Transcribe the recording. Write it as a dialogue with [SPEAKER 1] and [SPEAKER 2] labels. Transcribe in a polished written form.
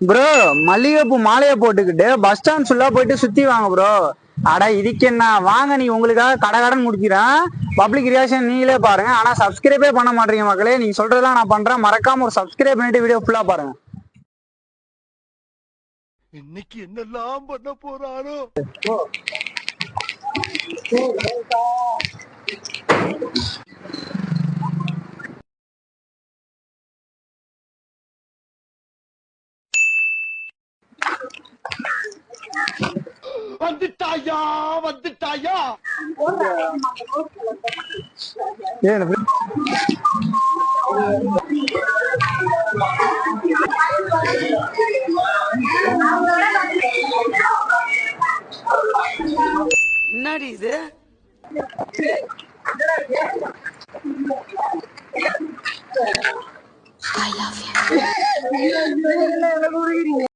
[SPEAKER 1] Bro மல்லிகைப்பூ மாலையை போட்டுக்கிட்டு பஸ் ஸ்டாண்ட் ஃபுல்லா போயிட்டு சுத்தி வாங்க ப்ரோ. அட இதுக்கு என்ன வாங்க, நீ உங்களுக்காக கடன் முடிக்கிறேன். பப்ளிக் ரியாக்ஷன் நீங்களே பாருங்க. ஆனா சப்ஸ்கிரைபே பண்ண மாட்டீங்க மக்களே. நீங்க சொல்றதெல்லாம் நான் பண்றேன். மறக்காம ஒரு சப்ஸ்கிரைப் பண்ணிட்டு வீடியோ ஃபுல்லா பாருங்க.
[SPEAKER 2] இன்னைக்கு என்னெல்லாம் பண்ண போறாரோ. வந்துட்டாயா வந்துட்டாயா.
[SPEAKER 3] என்னடி இது? I love you.